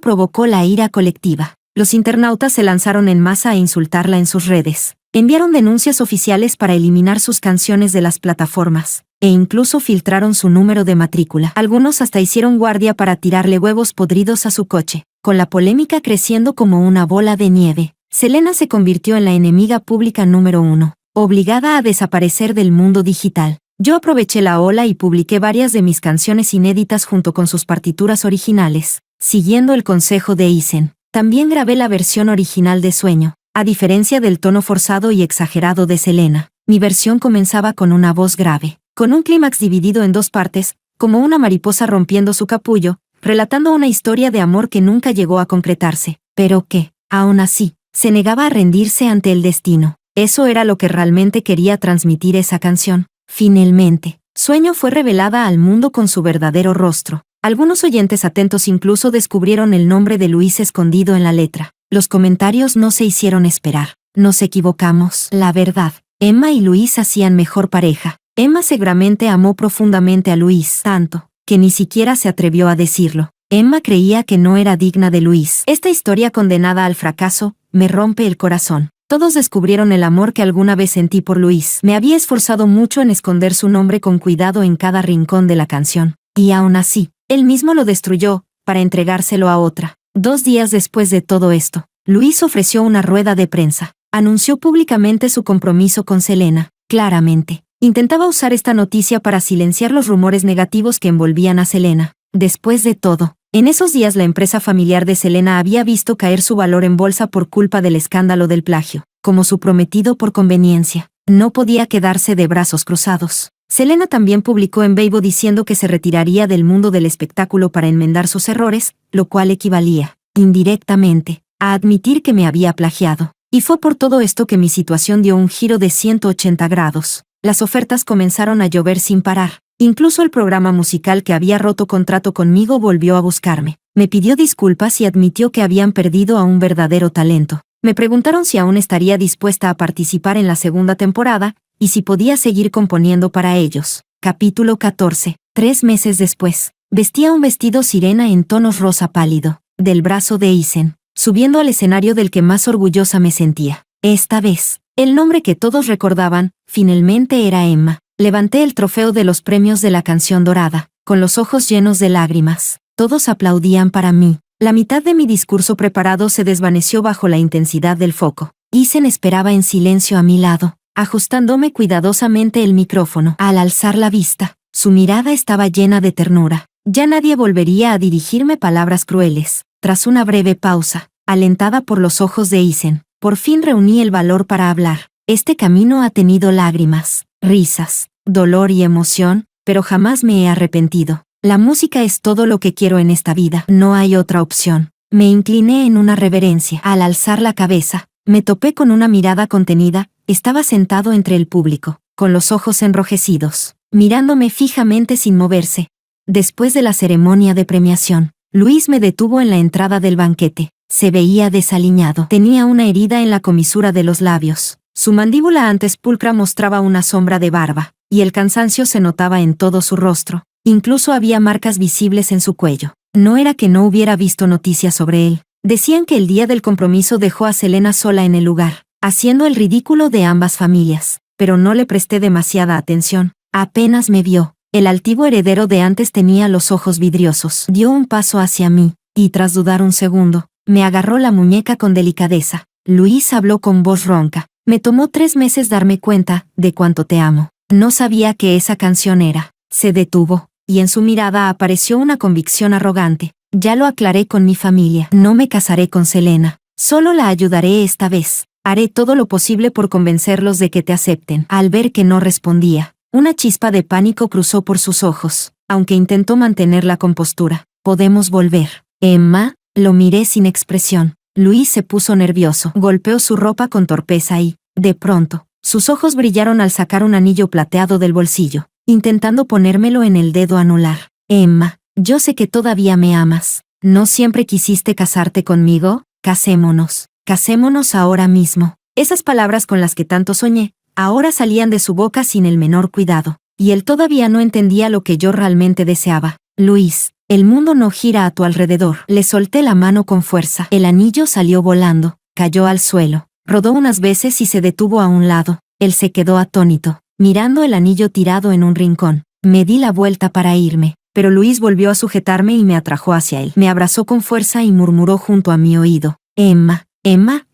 provocó la ira colectiva. Los internautas se lanzaron en masa a insultarla en sus redes. Enviaron denuncias oficiales para eliminar sus canciones de las plataformas, e incluso filtraron su número de matrícula. Algunos hasta hicieron guardia para tirarle huevos podridos a su coche. Con la polémica creciendo como una bola de nieve, Selena se convirtió en la enemiga pública número 1, obligada a desaparecer del mundo digital. Yo aproveché la ola y publiqué varias de mis canciones inéditas junto con sus partituras originales, siguiendo el consejo de Isen. También grabé la versión original de Sueño. A diferencia del tono forzado y exagerado de Selena, mi versión comenzaba con una voz grave, con un clímax dividido en 2 partes, como una mariposa rompiendo su capullo, relatando una historia de amor que nunca llegó a concretarse, pero que, aún así, se negaba a rendirse ante el destino. Eso era lo que realmente quería transmitir esa canción. Finalmente, Sueño fue revelada al mundo con su verdadero rostro. Algunos oyentes atentos incluso descubrieron el nombre de Luis escondido en la letra. Los comentarios no se hicieron esperar. Nos equivocamos. La verdad, Emma y Luis hacían mejor pareja. Emma seguramente amó profundamente a Luis, tanto, que ni siquiera se atrevió a decirlo. Emma creía que no era digna de Luis. Esta historia condenada al fracaso, me rompe el corazón. Todos descubrieron el amor que alguna vez sentí por Luis. Me había esforzado mucho en esconder su nombre con cuidado en cada rincón de la canción. Y aún así, él mismo lo destruyó, para entregárselo a otra. 2 días después de todo esto, Luis ofreció una rueda de prensa. Anunció públicamente su compromiso con Selena. Claramente, intentaba usar esta noticia para silenciar los rumores negativos que envolvían a Selena. Después de todo, En esos días la empresa familiar de Selena había visto caer su valor en bolsa por culpa del escándalo del plagio. Como su prometido por conveniencia, no podía quedarse de brazos cruzados. Selena también publicó en Weibo diciendo que se retiraría del mundo del espectáculo para enmendar sus errores, lo cual equivalía, indirectamente, a admitir que me había plagiado. Y fue por todo esto que mi situación dio un giro de 180 grados. Las ofertas comenzaron a llover sin parar. Incluso el programa musical que había roto contrato conmigo volvió a buscarme. Me pidió disculpas y admitió que habían perdido a un verdadero talento. Me preguntaron si aún estaría dispuesta a participar en la segunda temporada, y si podía seguir componiendo para ellos. Capítulo 14. 3 meses después, vestía un vestido sirena en tonos rosa pálido, del brazo de Isen, subiendo al escenario del que más orgullosa me sentía. Esta vez, el nombre que todos recordaban, finalmente era Emma. Levanté el trofeo de los premios de la canción dorada, con los ojos llenos de lágrimas. Todos aplaudían para mí. La mitad de mi discurso preparado se desvaneció bajo la intensidad del foco. Isen esperaba en silencio a mi lado, ajustándome cuidadosamente el micrófono. Al alzar la vista, su mirada estaba llena de ternura. Ya nadie volvería a dirigirme palabras crueles. Tras una breve pausa, alentada por los ojos de Isen, por fin reuní el valor para hablar. Este camino ha tenido lágrimas, risas, dolor y emoción, pero jamás me he arrepentido. La música es todo lo que quiero en esta vida. No hay otra opción. Me incliné en una reverencia. Al alzar la cabeza, me topé con una mirada contenida. Estaba sentado entre el público, con los ojos enrojecidos, mirándome fijamente sin moverse. Después de la ceremonia de premiación, Luis me detuvo en la entrada del banquete. Se veía desaliñado. Tenía una herida en la comisura de los labios. Su mandíbula antes pulcra mostraba una sombra de barba, y el cansancio se notaba en todo su rostro. Incluso había marcas visibles en su cuello. No era que no hubiera visto noticias sobre él. Decían que el día del compromiso dejó a Selena sola en el lugar, haciendo el ridículo de ambas familias, pero no le presté demasiada atención. Apenas me vio. El altivo heredero de antes tenía los ojos vidriosos. Dio un paso hacia mí, y tras dudar un segundo, me agarró la muñeca con delicadeza. Luis habló con voz ronca. Me tomó 3 meses darme cuenta de cuánto te amo. No sabía que esa canción era. Se detuvo, y en su mirada apareció una convicción arrogante. Ya lo aclaré con mi familia. No me casaré con Selena. Solo la ayudaré esta vez. Haré todo lo posible por convencerlos de que te acepten. Al ver que no respondía, una chispa de pánico cruzó por sus ojos, aunque intentó mantener la compostura. ¿Podemos volver? Emma, lo miré sin expresión. Luis se puso nervioso. Golpeó su ropa con torpeza y, de pronto, sus ojos brillaron al sacar un anillo plateado del bolsillo, intentando ponérmelo en el dedo anular. Emma, yo sé que todavía me amas. ¿No siempre quisiste casarte conmigo? Casémonos. Casémonos ahora mismo. Esas palabras con las que tanto soñé, ahora salían de su boca sin el menor cuidado, y él todavía no entendía lo que yo realmente deseaba. Luis, el mundo no gira a tu alrededor. Le solté la mano con fuerza. El anillo salió volando, cayó al suelo, rodó unas veces y se detuvo a un lado. Él se quedó atónito, mirando el anillo tirado en un rincón. Me di la vuelta para irme, pero Luis volvió a sujetarme y me atrajo hacia él. Me abrazó con fuerza y murmuró junto a mi oído. Emma,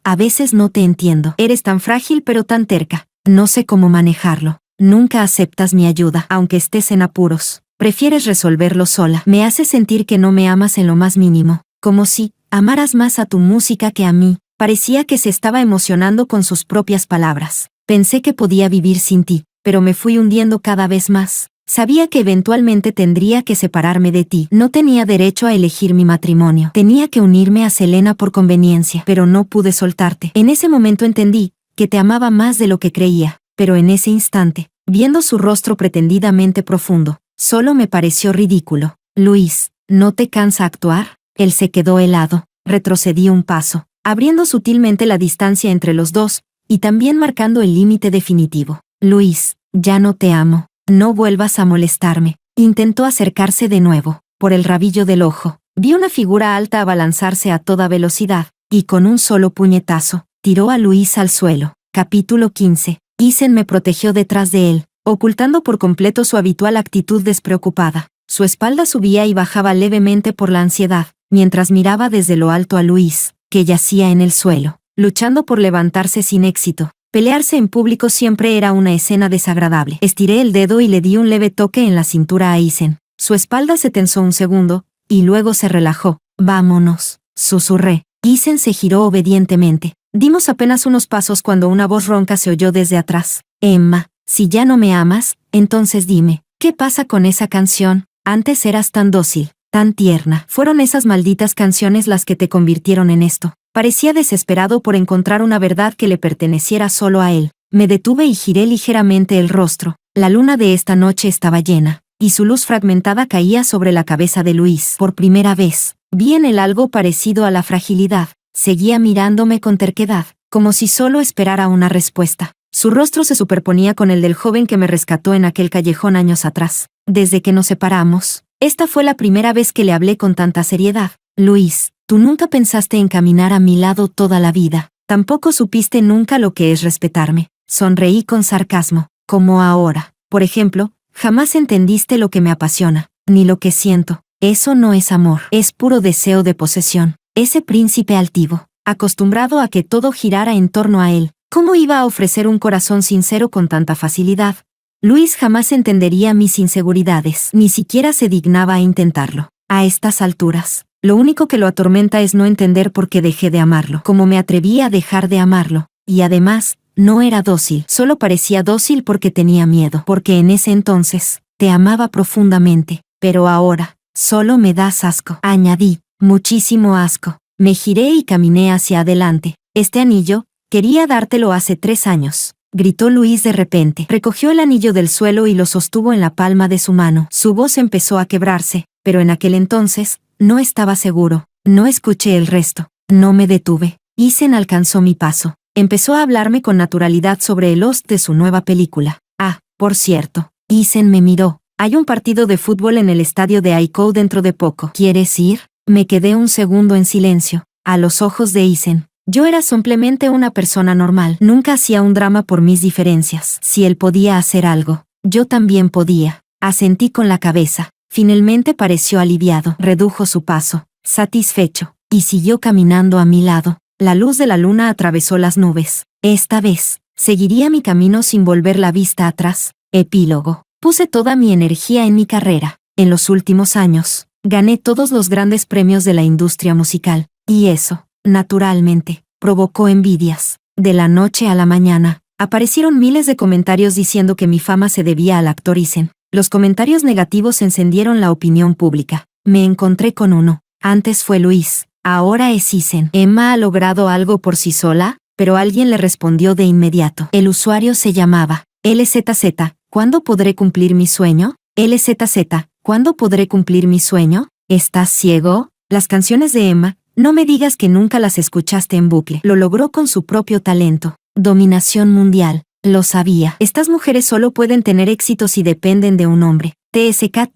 a veces no te entiendo. Eres tan frágil pero tan terca. No sé cómo manejarlo. Nunca aceptas mi ayuda, aunque estés en apuros. Prefieres resolverlo sola. Me hace sentir que no me amas en lo más mínimo, como si amaras más a tu música que a mí. Parecía que se estaba emocionando con sus propias palabras. Pensé que podía vivir sin ti, pero me fui hundiendo cada vez más. Sabía que eventualmente tendría que separarme de ti. No tenía derecho a elegir mi matrimonio. Tenía que unirme a Selena por conveniencia, pero no pude soltarte. En ese momento entendí que te amaba más de lo que creía, pero en ese instante, viendo su rostro pretendidamente profundo, solo me pareció ridículo. Luis, ¿no te cansa actuar? Él se quedó helado. Retrocedí un paso, abriendo sutilmente la distancia entre los dos, y también marcando el límite definitivo. Luis, ya no te amo. No vuelvas a molestarme. Intentó acercarse de nuevo. Por el rabillo del ojo, vi una figura alta abalanzarse a toda velocidad, y con un solo puñetazo, tiró a Luis al suelo. Capítulo 15. Isen me protegió detrás de él, ocultando por completo su habitual actitud despreocupada. Su espalda subía y bajaba levemente por la ansiedad, mientras miraba desde lo alto a Luis, que yacía en el suelo, luchando por levantarse sin éxito. Pelearse en público siempre era una escena desagradable. Estiré el dedo y le di un leve toque en la cintura a Isen. Su espalda se tensó un segundo, y luego se relajó. Vámonos, susurré. Isen se giró obedientemente. Dimos apenas unos pasos cuando una voz ronca se oyó desde atrás. Emma, si ya no me amas, entonces dime, ¿qué pasa con esa canción? Antes eras tan dócil, tan tierna. Fueron esas malditas canciones las que te convirtieron en esto. Parecía desesperado por encontrar una verdad que le perteneciera solo a él. Me detuve y giré ligeramente el rostro. La luna de esta noche estaba llena, y su luz fragmentada caía sobre la cabeza de Luis. Por primera vez, vi en él algo parecido a la fragilidad. Seguía mirándome con terquedad, como si solo esperara una respuesta. Su rostro se superponía con el del joven que me rescató en aquel callejón años atrás. Desde que nos separamos, esta fue la primera vez que le hablé con tanta seriedad. Luis, tú nunca pensaste en caminar a mi lado toda la vida. Tampoco supiste nunca lo que es respetarme. Sonreí con sarcasmo. Como ahora. Por ejemplo, jamás entendiste lo que me apasiona, ni lo que siento. Eso no es amor, es puro deseo de posesión. Ese príncipe altivo, acostumbrado a que todo girara en torno a él, ¿cómo iba a ofrecer un corazón sincero con tanta facilidad? Luis jamás entendería mis inseguridades, ni siquiera se dignaba a intentarlo. A estas alturas, lo único que lo atormenta es no entender por qué dejé de amarlo, cómo me atreví a dejar de amarlo, y además, no era dócil, solo parecía dócil porque tenía miedo, porque en ese entonces, te amaba profundamente, pero ahora, solo me das asco, añadí. Muchísimo asco. Me giré y caminé hacia adelante. Este anillo, quería dártelo hace 3 años, gritó Luis de repente. Recogió el anillo del suelo y lo sostuvo en la palma de su mano. Su voz empezó a quebrarse, pero en aquel entonces, no estaba seguro. No escuché el resto. No me detuve. Isen alcanzó mi paso. Empezó a hablarme con naturalidad sobre el host de su nueva película. Ah, por cierto. Isen me miró. Hay un partido de fútbol en el estadio de Aiko dentro de poco. ¿Quieres ir? Me quedé un segundo en silencio. A los ojos de Isen, yo era simplemente una persona normal. Nunca hacía un drama por mis diferencias. Si él podía hacer algo, yo también podía. Asentí con la cabeza. Finalmente pareció aliviado. Redujo su paso, satisfecho, y siguió caminando a mi lado. La luz de la luna atravesó las nubes. Esta vez, seguiría mi camino sin volver la vista atrás. Epílogo. Puse toda mi energía en mi carrera. En los últimos años, gané todos los grandes premios de la industria musical, y eso, naturalmente, provocó envidias. De la noche a la mañana, aparecieron miles de comentarios diciendo que mi fama se debía al actor Isen. Los comentarios negativos encendieron la opinión pública. Me encontré con uno. Antes fue Luis, ahora es Isen. ¿Emma ha logrado algo por sí sola? Pero alguien le respondió de inmediato. El usuario se llamaba LZZ. ¿Cuándo podré cumplir mi sueño? LZZ. ¿Cuándo podré cumplir mi sueño? ¿Estás ciego? Las canciones de Emma, no me digas que nunca las escuchaste en bucle. Lo logró con su propio talento. Dominación mundial. Lo sabía. Estas mujeres solo pueden tener éxito si dependen de un hombre. TSK.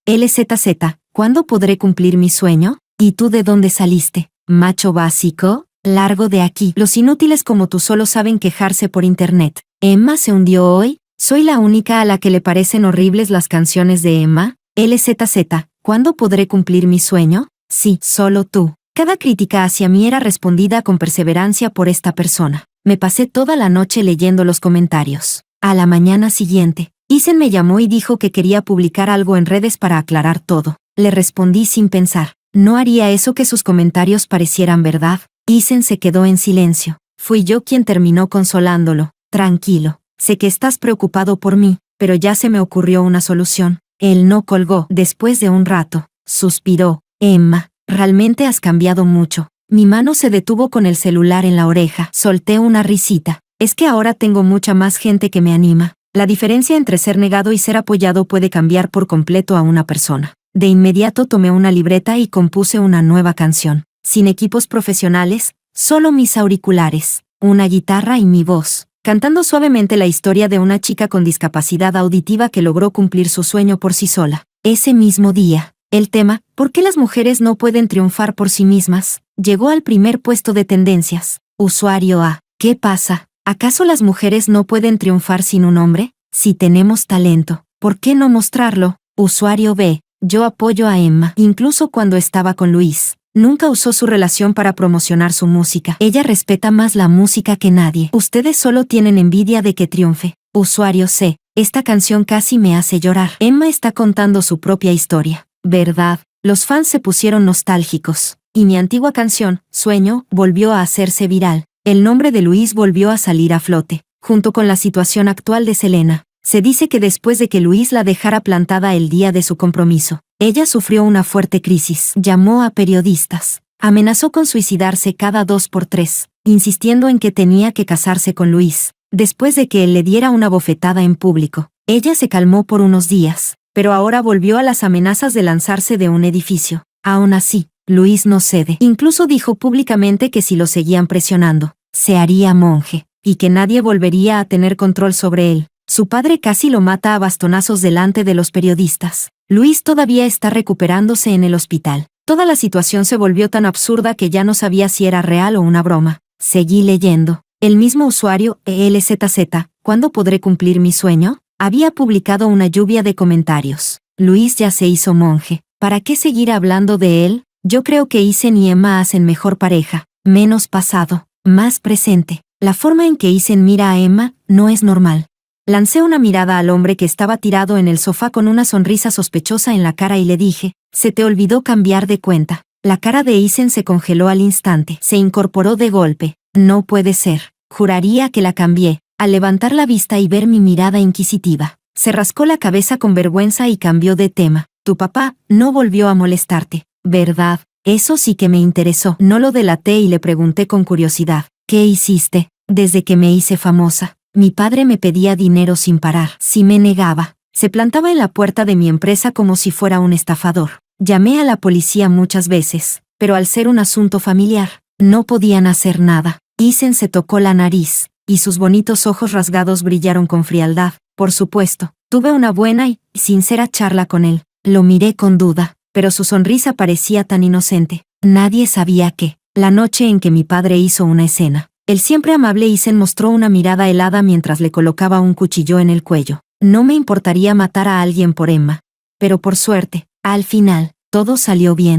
LZZ. ¿Cuándo podré cumplir mi sueño? ¿Y tú de dónde saliste? ¿Macho básico? Largo de aquí. Los inútiles como tú solo saben quejarse por internet. ¿Emma se hundió hoy? ¿Soy la única a la que le parecen horribles las canciones de Emma? LZZ. ¿Cuándo podré cumplir mi sueño? Sí, solo tú. Cada crítica hacia mí era respondida con perseverancia por esta persona. Me pasé toda la noche leyendo los comentarios. A la mañana siguiente, Isen me llamó y dijo que quería publicar algo en redes para aclarar todo. Le respondí sin pensar. No haría eso que sus comentarios parecieran verdad. Isen se quedó en silencio. Fui yo quien terminó consolándolo. Tranquilo. Sé que estás preocupado por mí, pero ya se me ocurrió una solución. Él no colgó. Después de un rato, suspiró. Emma, realmente has cambiado mucho. Mi mano se detuvo con el celular en la oreja. Solté una risita. Es que ahora tengo mucha más gente que me anima. La diferencia entre ser negado y ser apoyado puede cambiar por completo a una persona. De inmediato tomé una libreta y compuse una nueva canción. Sin equipos profesionales, solo mis auriculares, una guitarra y mi voz. Cantando suavemente la historia de una chica con discapacidad auditiva que logró cumplir su sueño por sí sola. Ese mismo día, el tema, ¿por qué las mujeres no pueden triunfar por sí mismas?, llegó al primer puesto de tendencias. Usuario A. ¿Qué pasa? ¿Acaso las mujeres no pueden triunfar sin un hombre? Si tenemos talento, ¿por qué no mostrarlo? Usuario B. Yo apoyo a Emma, incluso cuando estaba con Luis. Nunca usó su relación para promocionar su música. Ella respeta más la música que nadie. Ustedes solo tienen envidia de que triunfe. Usuario C. Esta canción casi me hace llorar. Emma está contando su propia historia, ¿verdad? Los fans se pusieron nostálgicos, y mi antigua canción, Sueño, volvió a hacerse viral. El nombre de Luis volvió a salir a flote, junto con la situación actual de Selena. Se dice que después de que Luis la dejara plantada el día de su compromiso, ella sufrió una fuerte crisis. Llamó a periodistas. Amenazó con suicidarse cada 2 por 3, insistiendo en que tenía que casarse con Luis. Después de que él le diera una bofetada en público, ella se calmó por unos días, pero ahora volvió a las amenazas de lanzarse de un edificio. Aún así, Luis no cede. Incluso dijo públicamente que si lo seguían presionando, se haría monje, y que nadie volvería a tener control sobre él. Su padre casi lo mata a bastonazos delante de los periodistas. Luis todavía está recuperándose en el hospital. Toda la situación se volvió tan absurda que ya no sabía si era real o una broma. Seguí leyendo. El mismo usuario, ELZZ, ¿cuándo podré cumplir mi sueño?, había publicado una lluvia de comentarios. Luis ya se hizo monje. ¿Para qué seguir hablando de él? Yo creo que Isen y Emma hacen mejor pareja. Menos pasado, más presente. La forma en que Isen mira a Emma no es normal. Lancé una mirada al hombre que estaba tirado en el sofá con una sonrisa sospechosa en la cara y le dije, «Se te olvidó cambiar de cuenta». La cara de Isen se congeló al instante. Se incorporó de golpe. «No puede ser. Juraría que la cambié». Al levantar la vista y ver mi mirada inquisitiva, se rascó la cabeza con vergüenza y cambió de tema. «Tu papá no volvió a molestarte, ¿verdad?». Eso sí que me interesó. No lo delaté y le pregunté con curiosidad, «¿Qué hiciste?». «Desde que me hice famosa, mi padre me pedía dinero sin parar. Si me negaba, se plantaba en la puerta de mi empresa como si fuera un estafador. Llamé a la policía muchas veces, pero al ser un asunto familiar, no podían hacer nada». Isen se tocó la nariz, y sus bonitos ojos rasgados brillaron con frialdad. «Por supuesto, tuve una buena y sincera charla con él». Lo miré con duda, pero su sonrisa parecía tan inocente. Nadie sabía que, la noche en que mi padre hizo una escena, el siempre amable Isen mostró una mirada helada mientras le colocaba un cuchillo en el cuello. No me importaría matar a alguien por Emma. Pero por suerte, al final, todo salió bien.